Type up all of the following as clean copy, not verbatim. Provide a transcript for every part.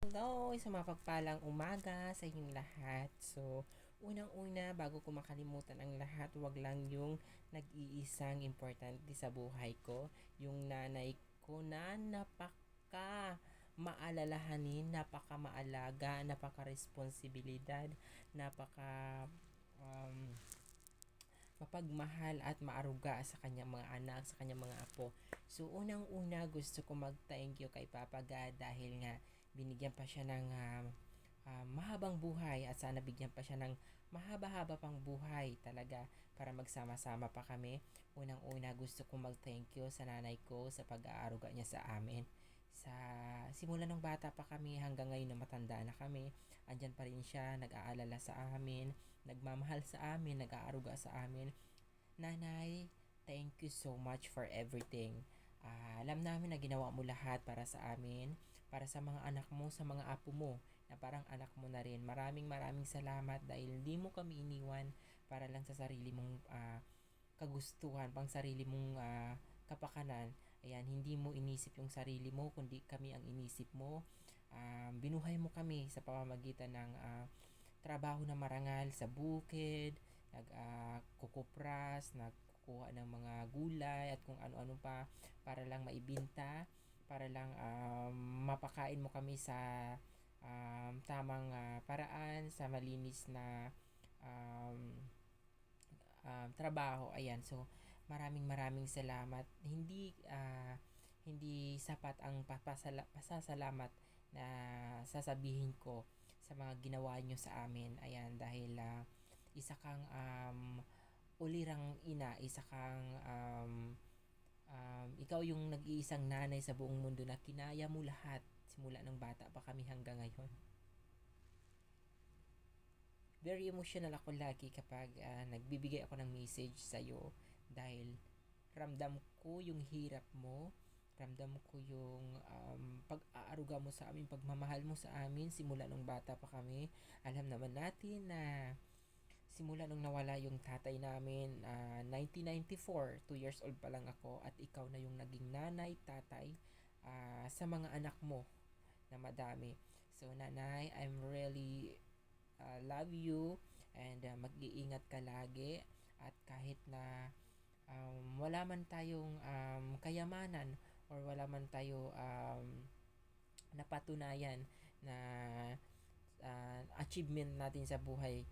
Hello, isang mapagpalang umaga sa inyong lahat. So, unang-una, bago ko makalimutan ang lahat, wag lang yung nag-iisang importante sa buhay ko, yung nanay ko na napaka maalalahanin, napaka maalaga, napaka responsibilidad, napaka um, mapagmahal at maaruga sa kanyang mga anak, sa kanyang mga apo. So, unang-una gusto ko mag-thank you kay Papa God dahil nga binigyan pa siya ng mahabang buhay at sana bigyan pa siya ng mahaba-haba pang buhay talaga para magsama-sama pa kami. Unang-una gusto ko mag-thank you sa nanay ko sa pag-aaruga niya sa amin. Sa simula ng bata pa kami hanggang ngayon na matanda na kami, andyan pa rin siya, nag-aalala sa amin, nagmamahal sa amin, nag-aaruga sa amin. Nanay, thank you so much for everything. Alam namin na ginawa mo lahat para sa amin, para sa mga anak mo, sa mga apo mo, na parang anak mo na rin. Maraming maraming salamat dahil hindi mo kami iniwan para lang sa sarili mong kagustuhan, pang sarili mong kapakanan. Ayan, hindi mo inisip yung sarili mo, kundi kami ang inisip mo. Binuhay mo kami sa pamamagitan ng trabaho na marangal sa bukid, nagkukupras, nagkukuha ng mga gulay at kung ano-ano pa para lang maibinta, para lang mapakain mo kami sa tamang paraan, sa malinis na um, trabaho. Ayan, so maraming maraming salamat. Hindi sapat ang pasasalamat na sasabihin ko sa mga ginawa nyo sa amin. Ayan, dahil isa kang ulirang ina, isa kang ikaw yung nag-iisang nanay sa buong mundo na kinaya mo lahat simula ng bata pa kami hanggang ngayon. Very emotional ako lagi kapag nagbibigay ako ng message sa'yo dahil ramdam ko yung hirap mo, ramdam ko yung pag-aaruga mo sa amin, pagmamahal mo sa amin simula nung bata pa kami. Alam naman natin na simula nung nawala yung tatay namin, 1994, 2 years old pa lang ako at ikaw na yung naging nanay, tatay sa mga anak mo na madami. So nanay, I'm really love you and mag-iingat ka lagi at kahit na wala man tayong kayamanan or wala man tayo napatunayan na achievement natin sa buhay,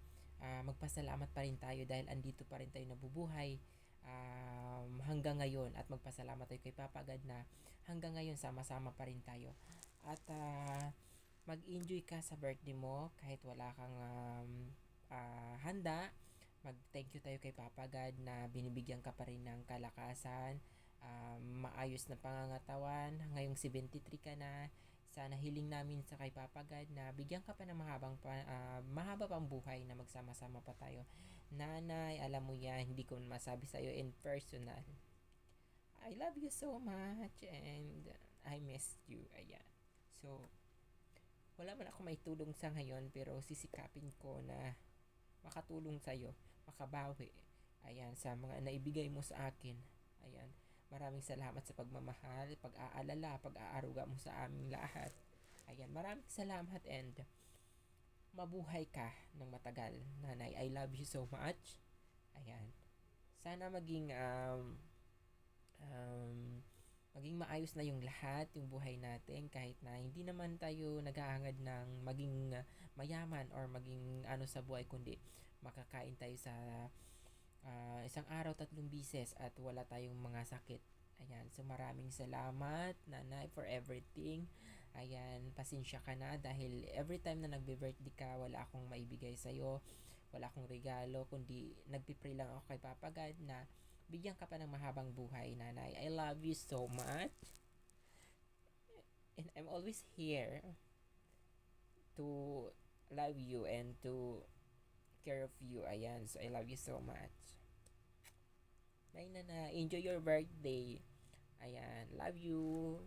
magpasalamat pa rin tayo dahil andito pa rin tayo nabubuhay hanggang ngayon at magpasalamat tayo kay Papa God na hanggang ngayon sama-sama pa rin tayo at mag-enjoy ka sa birthday mo kahit wala kang handa. Mag-thank you tayo kay Papa God na binibigyan ka pa rin ng kalakasan, maayos na pangangatawan. Ngayong 73 ka na, sana hiling namin sa kay Papa God na bigyan ka pa ng mahaba pang buhay na magsama-sama pa tayo. Nanay, alam mo yan, hindi ko masabi sa'yo in personal. I love you so much and I missed you. Ayan. So, wala man ako may tulong sa ngayon pero sisikapin ko na makatulong sa'yo, makabawi. Ayan, sa mga naibigay mo sa akin. Ayan, maraming salamat sa pagmamahal, pag-aalala, pag-aaruga mo sa aming lahat. Ayan, maraming salamat and mabuhay ka ng matagal. Nanay, I love you so much. Ayan, sana maging maayos na yung lahat, yung buhay natin kahit na hindi naman tayo naghahangad ng maging mayaman or maging ano sa buhay kundi makakain tayo sa isang araw 3 beses at wala tayong mga sakit. Ayan, so maraming salamat nanay for everything. Ayan, pasensya ka na dahil every time na nagbe-birthday ka, wala akong maibigay sa'yo, wala akong regalo, kundi nagpipray lang ako kay Papa God na bigyan ka pa ng mahabang buhay, nanay. I love you so much. And I'm always here to love you and to care of you. Ayan, so I love you so much. Bye na. Enjoy your birthday. Ayan, love you.